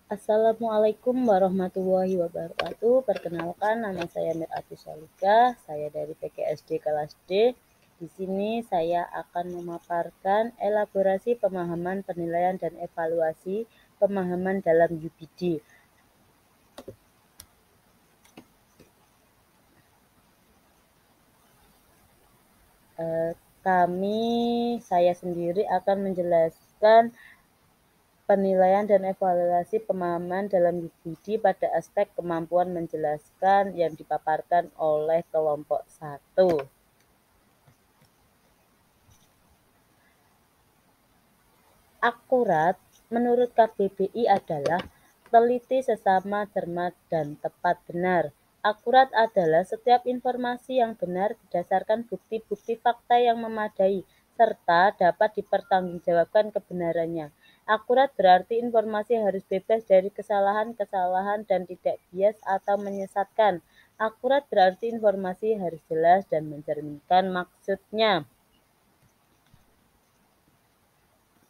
Assalamualaikum warahmatullahi wabarakatuh. Perkenalkan, nama saya Mir'ati Sholika. Saya dari PGSD kelas D. Di sini saya akan memaparkan elaborasi pemahaman, penilaian, dan evaluasi pemahaman dalam UPD. Saya sendiri akan menjelaskan penilaian dan evaluasi pemahaman dalam UPD pada aspek kemampuan menjelaskan yang dipaparkan oleh kelompok 1. Akurat menurut KBBI adalah teliti, sesama, cermat, dan tepat benar. Akurat adalah setiap informasi yang benar berdasarkan bukti-bukti fakta yang memadai, serta dapat dipertanggungjawabkan kebenarannya. Akurat berarti informasi harus bebas dari kesalahan-kesalahan dan tidak bias atau menyesatkan. Akurat berarti informasi harus jelas dan mencerminkan maksudnya.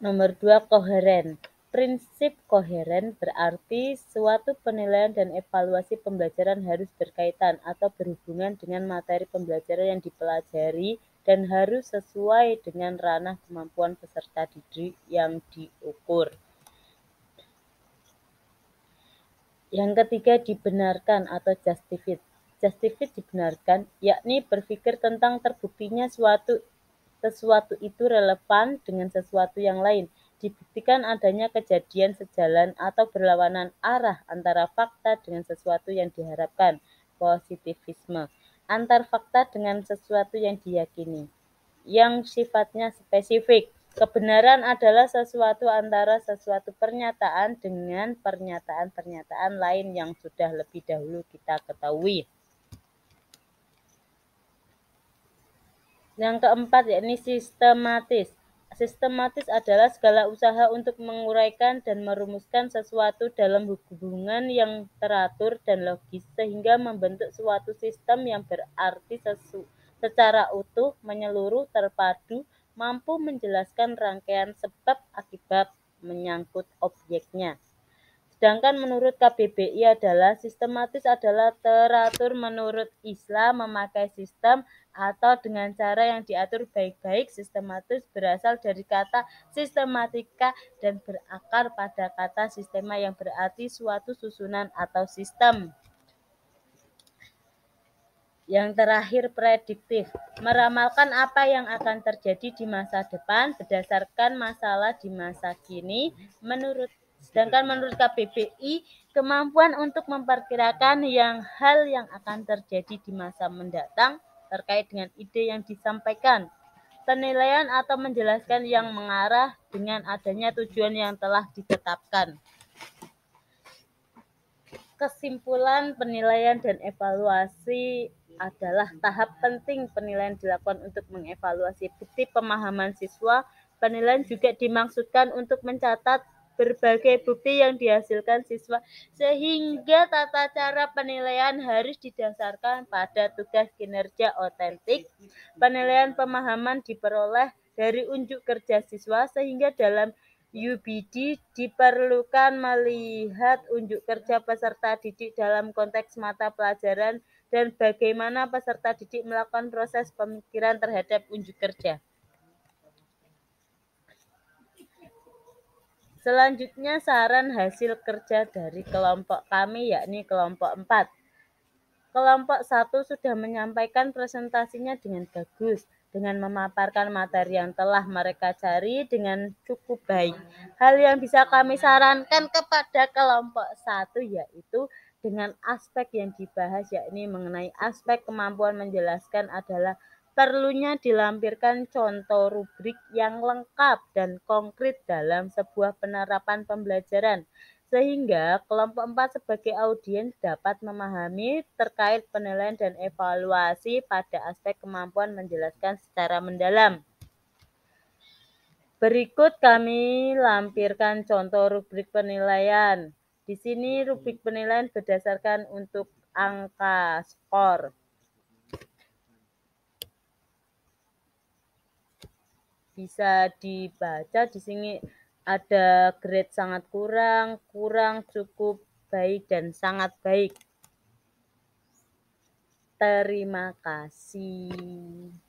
Nomor 2, koheren. Prinsip koheren berarti suatu penilaian dan evaluasi pembelajaran harus berkaitan atau berhubungan dengan materi pembelajaran yang dipelajari dan harus sesuai dengan ranah kemampuan peserta didik yang diukur. Yang ketiga, dibenarkan atau justified. Justified dibenarkan, yakni berpikir tentang terbuktinya sesuatu itu relevan dengan sesuatu yang lain, dibuktikan adanya kejadian sejalan atau berlawanan arah antara fakta dengan sesuatu yang diharapkan, positivisme, antar fakta dengan sesuatu yang diyakini, yang sifatnya spesifik. Kebenaran adalah sesuatu antara sesuatu pernyataan dengan pernyataan-pernyataan lain yang sudah lebih dahulu kita ketahui. Yang keempat, yakni sistematis. Sistematis adalah segala usaha untuk menguraikan dan merumuskan sesuatu dalam hubungan yang teratur dan logis sehingga membentuk suatu sistem yang berarti secara utuh, menyeluruh, terpadu, mampu menjelaskan rangkaian sebab akibat menyangkut objeknya. Sedangkan menurut KBBI adalah sistematis adalah teratur menurut Islam, memakai sistem atau dengan cara yang diatur baik-baik. Sistematis berasal dari kata sistematika dan berakar pada kata sistema yang berarti suatu susunan atau sistem. Yang terakhir, prediktif, meramalkan apa yang akan terjadi di masa depan berdasarkan masalah di masa kini. Sedangkan menurut KBBI, kemampuan untuk memperkirakan hal yang akan terjadi di masa mendatang terkait dengan ide yang disampaikan. Penilaian atau menjelaskan yang mengarah dengan adanya tujuan yang telah ditetapkan. Kesimpulan, penilaian dan evaluasi adalah tahap penting. Penilaian dilakukan untuk mengevaluasi bukti pemahaman siswa. Penilaian juga dimaksudkan untuk mencatat berbagai bukti yang dihasilkan siswa, sehingga tata cara penilaian harus didasarkan pada tugas kinerja otentik. Penilaian pemahaman diperoleh dari unjuk kerja siswa, sehingga dalam UPD diperlukan melihat unjuk kerja peserta didik dalam konteks mata pelajaran dan bagaimana peserta didik melakukan proses pemikiran terhadap unjuk kerja. Selanjutnya, saran hasil kerja dari kelompok kami, yakni kelompok 4. Kelompok 1 sudah menyampaikan presentasinya dengan bagus, dengan memaparkan materi yang telah mereka cari dengan cukup baik. Hal yang bisa kami sarankan kepada kelompok 1 yaitu dengan aspek yang dibahas, yakni mengenai aspek kemampuan menjelaskan adalah perlunya dilampirkan contoh rubrik yang lengkap dan konkret dalam sebuah penerapan pembelajaran, sehingga kelompok 4 sebagai audiens dapat memahami terkait penilaian dan evaluasi pada aspek kemampuan menjelaskan secara mendalam. Berikut kami lampirkan contoh rubrik penilaian. Di sini rubrik penilaian berdasarkan untuk angka skor. Bisa dibaca di sini Ada grade sangat kurang, kurang, cukup, baik, dan sangat baik. Terima kasih.